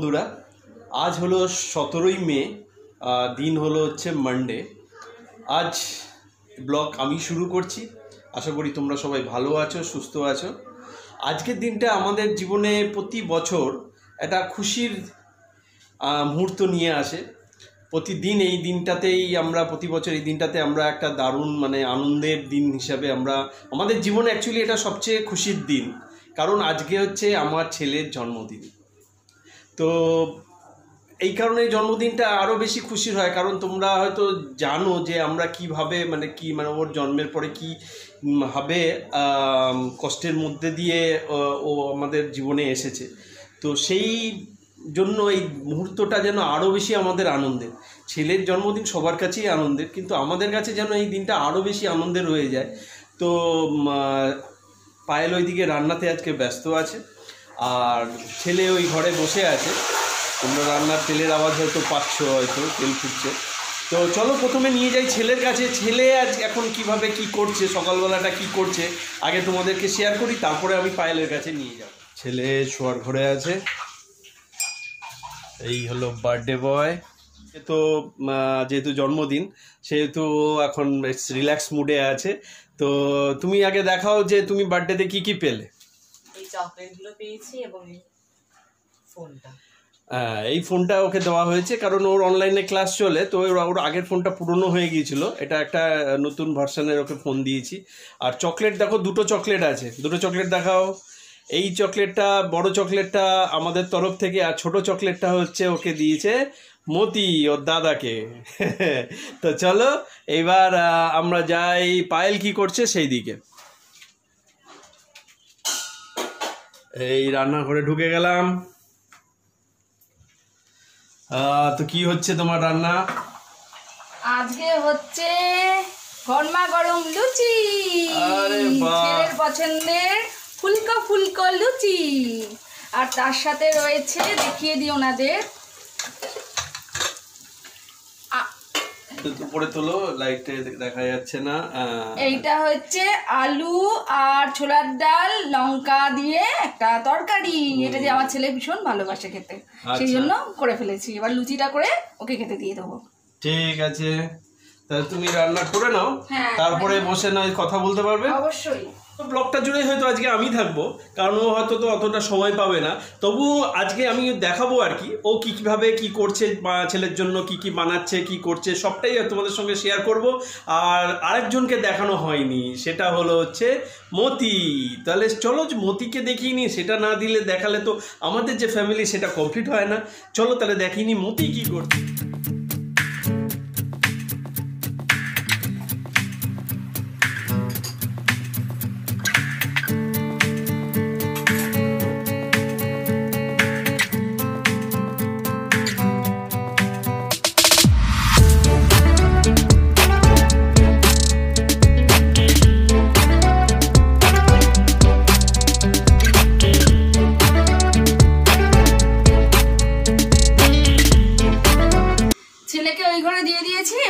বন্ধুরা, আজ হলো 17ই মে, দিন হলো হচ্ছে মানডে। আজ ব্লগ আমি শুরু করছি। আশা করি তোমরা সবাই ভালো আছো, সুস্থ আছো। আজকের দিনটা আমাদের জীবনে প্রতি বছর একটা খুশির মুহূর্ত নিয়ে আসে। প্রতিদিন এই দিনটাতেই আমরা প্রতি বছর এই দিনটাতে আমরা একটা দারুণ আনন্দের দিন হিসাবে আমরা আমাদের জীবনে অ্যাকচুয়ালি এটা সবচেয়ে খুশির দিন, কারণ আজকে হচ্ছে আমার ছেলের জন্মদিন। তো এই কারণে জন্মদিনটা আরও বেশি খুশির হয়, কারণ তোমরা হয়তো জানো যে আমরা কিভাবে ওর জন্মের পরে কী ভাবে কষ্টের মধ্যে দিয়ে ও আমাদের জীবনে এসেছে। তো সেই জন্য এই মুহূর্তটা যেন আরও বেশি আমাদের আনন্দের। ছেলের জন্মদিন সবার কাছেই আনন্দের, কিন্তু আমাদের কাছে যেন এই দিনটা আরও বেশি আনন্দের হয়ে যায়। তো পায়েল ওইদিকে রান্নাতে আজকে ব্যস্ত আছে, আর ছেলে ওই ঘরে বসে আছে। তোমরা রান্নার তেলের আওয়াজ হয়তো পাচ্ছ, হয়তো তেল ফুটছে। তো চলো প্রথমে নিয়ে যাই ছেলের কাছে। ছেলে আজ এখন কিভাবে কি করছে, সকালবেলাটা কি করছে আগে তোমাদেরকে শেয়ার করি, তারপরে আমি পায়েলের কাছে নিয়ে যাব। ছেলে শোয়ার ঘরে আছে। এই হলো বার্থডে বয়। তো যেহেতু জন্মদিন সেহেতু এখন রিল্যাক্স মুডে আছে। তো তুমি আগে দেখাও যে তুমি বার্থডেতে কি কি পেলে। এই চকলেটগুলো পেয়েছি এবং ফোনটা। এই ফোনটা ওকে দেওয়া হয়েছে কারণ ওর অনলাইনে ক্লাস চলে, তো ওর আগের ফোনটা পুরনো হয়ে গিয়েছিল। এটা একটা নতুন ভার্সনের ওকে ফোন দিয়েছি। আর চকলেট দেখো, দুটো চকলেট আছে। দুটো চকলেট দেখাও। এই চকলেটটা, বড় চকলেটটা আমাদের তরফ থেকে, আর ছোট চকলেটটা হচ্ছে ওকে দিয়েছে মতি, ওর দাদাকে। তো চলো এবার আমরা যাই পায়েল কি করছে সেই দিকে। এই রান্নাঘরে ঢুকে গেলাম। তো কি হচ্ছে তোমার রান্না? আজকে হচ্ছে গরমা গরম লুচি। আরে বাহ, ছেলের পছন্দের ফুলকো ফুলকো লুচি। আর তার সাথে রয়েছে, দেখিয়ে দিই ওনাদের, উপরে তোলো, লাইটে দেখা যাচ্ছে না। এইটা হচ্ছে আলু আর ছোলার ডাল লঙ্কা দিয়ে একটা তরকারি। এটা দিয়ে আমার ছেলে ভীষণ ভালোবাসে খেতে, সেই জন্য করে ফেলেছি। এবার লুচিটা করে ওকে খেতে দিয়ে দেবো। ঠিক আছে, তাহলে তুমি রান্না করে নাও, তারপরে বসে নয় কথা বলতে পারবে। অবশ্যই। ব্লগটা জুড়ে হয়তো আজকে আমি থাকবো, কারণ ও হয়তো তো অতটা সময় পাবে না। তবু আজকে আমি দেখাবো আর কি, ও কীভাবে কি করছে, ছেলের জন্য কি কি বানাচ্ছে, কি করছে, সবটাই তোমাদের সঙ্গে শেয়ার করব। আর আরেকজনকে দেখানো হয়নি, সেটা হলো হচ্ছে মতি। তাহলে চলো মতিকে দেখিয়ে নি, সেটা না দিলে দেখালে তো আমাদের যে ফ্যামিলি সেটা কমপ্লিট হয় না। চলো তাহলে দেখিয়ে নি মতি কি করছে।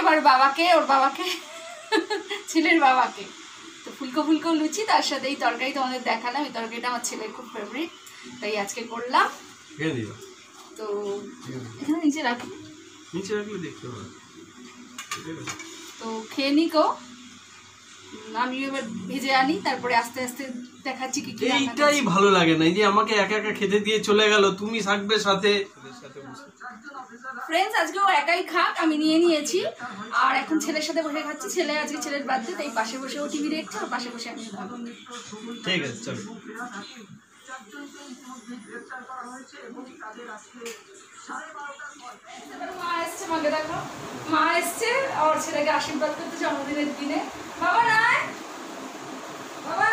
এবার বাবাকে, ওর বাবাকে, ছেলের বাবাকে। তো ফুলকো ফুলকো লুচি, তার সাথে এই তরকারি তোমাদের দেখালাম। এই তরকারিটা আমার ছেলের খুব ফেভারিট, তাই আজকে করলাম। তো এখানে নিচে রাখি, নিচে রাখলে দেখতে হবে। তো খেয়ে নিকো। আমি এবার ভেজে আনি, তারপরে আস্তে আস্তে দেখাচ্ছি কি কি। এইটাই ভালো লাগে না, এই যে আমাকে একা একা খেতে দিয়ে চলে গেল, তুমি থাকবে সাথে। ফ্রেন্ডস, আজকে ও একাই খাক, আমি নিয়ে নিয়েছি। আর এখন ছেলের সাথে বসে খাচ্ছি। ছেলে আজকে ছেলের বার্থডে, তাই পাশে বসে ও টিভি দেখছে, ওর পাশে বসে আমি খাবো। ঠিক আছে, চলো। মা এসছে, মাকে দেখো, মা এসছে আমার ছেলেকে আশীর্বাদ করতে জন্মদিনের দিনে। বাবা নাই, বাবা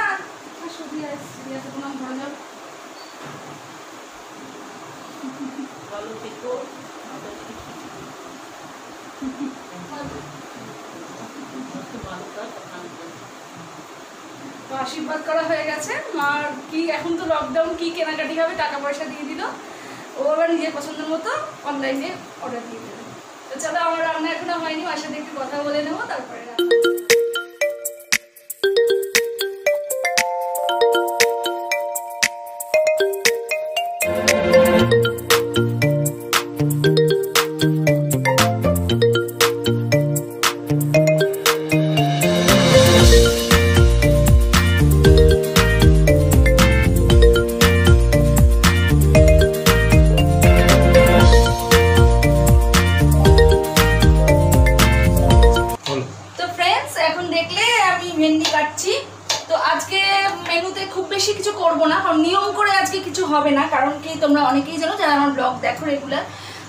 সত্যি আসছে, এত প্রণাম করে যাও। তো আশীর্বাদ করা হয়ে গেছে মার। কি এখন তো লকডাউন, কি কেনাকাটি হবে, টাকা পয়সা দিয়ে দিল। ও আবার নিজের পছন্দের মতো অনলাইনে অর্ডার দিয়ে দেবে। তো চলো, আমার রান্না এখনো হয়নি, মার সাথে একটু কথা বলে নেবো, তারপরে রান্না। তো আজকে মেনুতে খুব বেশি কিছু করব না, কারণ নিয়ম করে আজকে কিছু হবে না। কারণ কি, তোমরা অনেকেই জানো যারা আমার ব্লগ দেখো রেগুলার,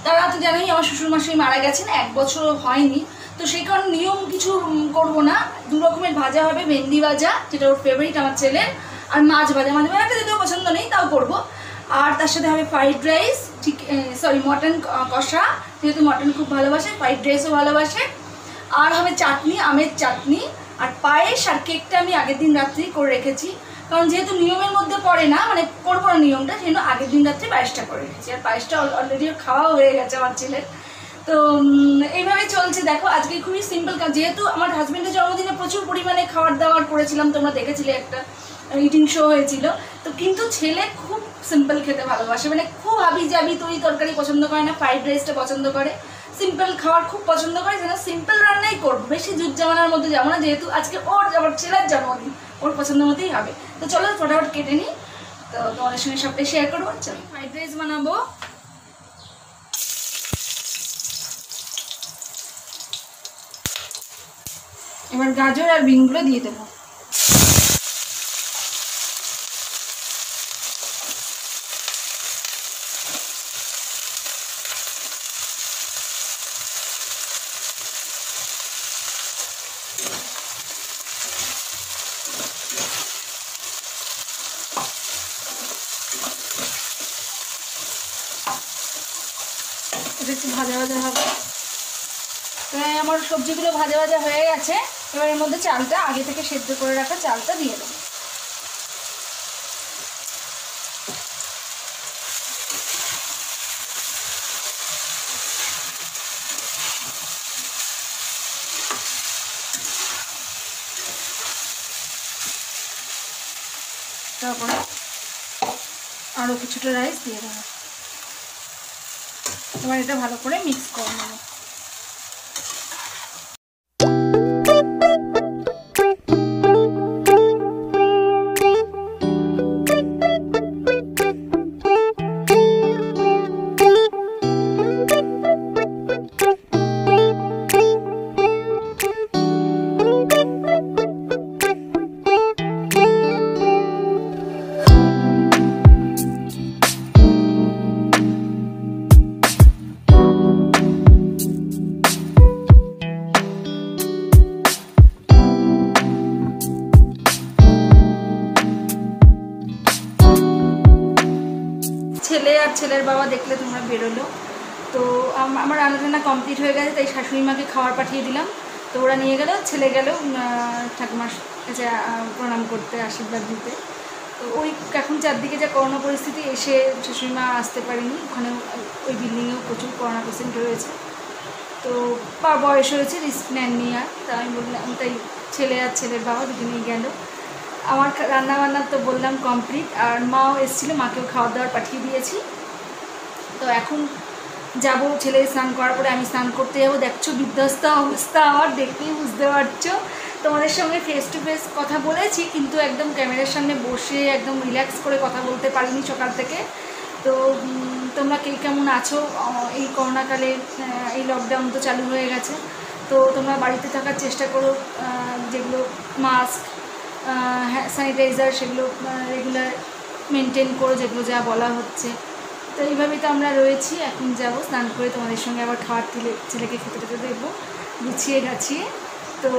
তারা তো জানোই আমার শ্বশুরমশাই মারা গেছেন, 1 বছরও হয়নি। তো সেই কারণে নিয়ম কিছু করব না। 2 রকমের ভাজা হবে, ভেন্ডি ভাজা যেটা ওর ফেভারিট আমার ছেলের, আর মাছ ভাজা। মাছ ভাজাটা যদিও পছন্দ নেই, তাও করব। আর তার সাথে হবে ফ্রাইড রাইস, মটন কষা, যেহেতু মটন খুব ভালোবাসে, ফ্রাইড রাইসও ভালোবাসে। আর হবে চাটনি, আমের চাটনি, আর পায়েস। আর কেকটা আমি আগের দিন রাত্রেই করে রেখেছি, কারণ যেহেতু নিয়মের মধ্যে পড়ে না, মানে করবো না নিয়মটা, সেজন্য আগের দিন রাত্রে পায়েসটা করে রেখেছি। আর পায়েসটা অলরেডি খাওয়াও হয়ে গেছে আমার ছেলের। তো এইভাবে চলছে। দেখো আজকে খুবই সিম্পল কাজ, যেহেতু আমার হাজব্যান্ডের জন্মদিনে প্রচুর পরিমাণে খাবার দাবার করেছিলাম, তোমরা দেখেছিলে একটা ইটিং শো হয়েছিল। তো কিন্তু ছেলে খুব সিম্পল খেতে ভালোবাসে, মানে খুব হাবি জাবি তরি তরকারি পছন্দ করে না, ফ্রাইড রাইসটা পছন্দ করে, সিম্পল খাবার খুব পছন্দ করে। যেন সিম্পল রান্নাই করবো, বেশি জুট জামানার মধ্যে যাবো না, যেহেতু আজকে আমার ছেলের জন্মদিন, ওর পছন্দ মতোই হবে। তো চলো ফটাফট কেটে নিই, তো তোমাদের সঙ্গে সবটাই শেয়ার করবো। চলো ফ্রাইড রাইস বানাবো। এবার গাজর আর বিনগুলো দিয়ে দেবো। এটা একটু ভাজা ভাজা হবে। আমার সবজিগুলো ভাজা ভাজা হয়ে গেছে। এবার এর মধ্যে চালটা, আগে থেকে সেদ্ধ করে রাখা চালটা দিয়ে দেবো। তারপরে আরও কিছুটা রাইস দিয়ে দেবো। এবার এটা ভালো করে মিক্স করে নেবো। ছেলে আর ছেলের বাবা দেখলে তোমরা বেরোলো। তো আমার রান্না কমপ্লিট হয়ে গেছে, তাই শাশুড়ি মাকে খাবার পাঠিয়ে দিলাম। তো ওরা নিয়ে গেল, ছেলে গেল ঠাকুমার কাছে প্রণাম করতে, আশীর্বাদ দিতে। তো ওই এখন চারদিকে যা করোনা পরিস্থিতি, এসে শাশুড়ি মা আসতে পারেনি। ওখানে ওই বিল্ডিংয়েও প্রচুর করোনা পেশেন্ট রয়েছে। তো বয়স হয়েছে, রিস্ক নেননি আর। তা আমি বললাম, তাই ছেলে আর ছেলের বাবা দুজনেই গেল। আমার রান্নাবান্না তো বললাম কমপ্লিট, আর মাও এসেছিলো, মাকেও খাওয়া দাওয়ার পাঠিয়ে দিয়েছি। তো এখন যাব, ছেলে স্নান করার পরে আমি স্নান করতে যাবো। দেখছো বিধ্বস্ত অবস্থা আমার, দেখতেই বুঝতে পারছো। তোমাদের সঙ্গে ফেস টু ফেস কথা বলেছি, কিন্তু একদম ক্যামেরার সামনে বসে একদম রিল্যাক্স করে কথা বলতে পারিনি সকাল থেকে। তো তোমরা কে কেমন আছো? এই করোনাকালে এই লকডাউন তো চালু হয়ে গেছে, তো তোমরা বাড়িতে থাকার চেষ্টা করো। যেগুলো মাস্ক, স্যানিটাইজার, সেগুলো রেগুলার মেনটেন করো, যেগুলো যা বলা হচ্ছে। তো এইভাবেই তো আমরা রয়েছি। এখন যাবো স্নান করে, তোমাদের সঙ্গে আবার খাওয়ার ছেলেকে খেতে খেতে দেবো গুছিয়ে গাছিয়ে। তো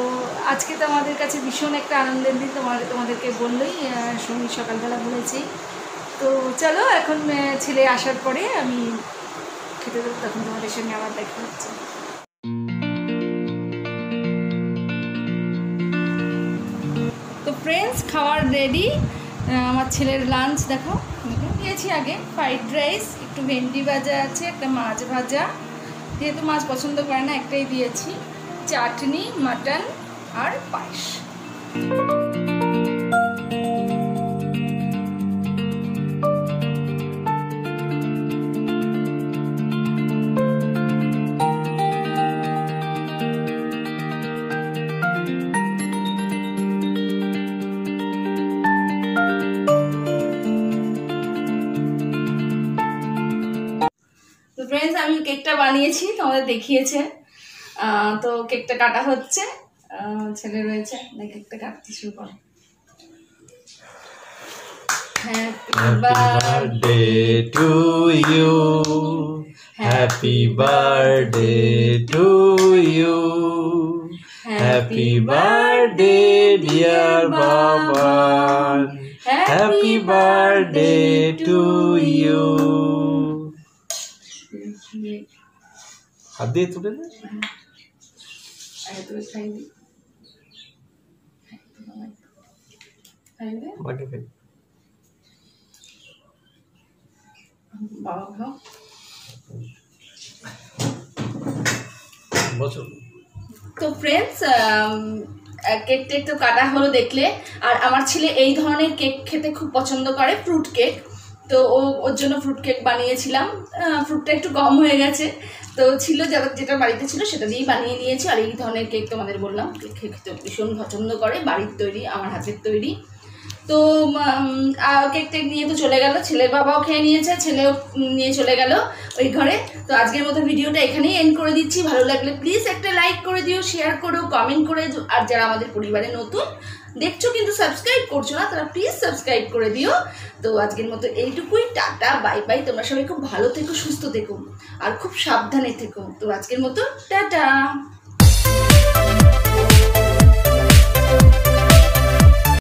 আজকে তো আমাদের কাছে ভীষণ একটা আনন্দের দিন, তোমাদেরকে বললোই, সঙ্গী সকালবেলা বলেছি। তো চলো এখন ছেলে আসার পরে আমি খেতে দেবো, তখন তোমাদের সঙ্গে আবার দেখা হচ্ছে। তো ফ্রেন্ডস, খাওয়ার রেডি। আমার ছেলের লাঞ্চ দেখো, দিয়েছি আগে ফ্রাইড রাইস, একটু ভেন্ডি ভাজা আছে, একটা মাছ ভাজা, যেহেতু মাছ পছন্দ করে না একটাই দিয়েছি, চাটনি, মাটন আর পায়েস। ফ্রেন্ডস, আমি কেকটা বানিয়েছি, তোমাদের দেখিয়েছে। তো কেকটা কাটা হচ্ছে, ছেলে রয়েছে, কেকটা কাটতে শুরু করে। Happy birthday to you. Happy birthday to you. Happy birthday, dear Baban. Happy birthday to you. হাত দিয়ে তুলে নে। তো ফ্রেন্ডস, কেক টেক তো কাটা হলো দেখলে। আর আমার ছেলে এই ধরনের কেক খেতে খুব পছন্দ করে, ফ্রুট কেক। তো ওর জন্য ফ্রুট কেক বানিয়েছিলাম। ফ্রুটটা একটু কম হয়ে গেছে, তো ছিল যেটা বাড়িতে ছিল সেটা দিয়েই বানিয়ে নিয়েছি। আর এই ধরনের কেক তোমাদের বললাম, কেক খেতে ভীষণ পছন্দ করে, বাড়ির তৈরি, আমার হাতের তৈরি। তো কেক টেক নিয়ে তো চলে গেল, ছেলের বাবাও খেয়ে নিয়েছে, ছেলেও নিয়ে চলে গেল ওই ঘরে। তো আজকের মতো ভিডিওটা এখানেই এন্ড করে দিচ্ছি। ভালো লাগলে প্লিজ একটা লাইক করে দিও, শেয়ার করো, কমেন্ট করে। আর যারা আমাদের পরিবারে নতুন দেখছো কিন্তু সাবস্ক্রাইব করছো না, তারা প্লিজ সাবস্ক্রাইব করে দিও। তো আজকের মতো এইটুকুই, টাটা, বাই বাই। তোমরা সবাই খুব ভালো থেকো, সুস্থ থেকো আর খুব সাবধানে থেকো। তো আজকের মতো টাটা।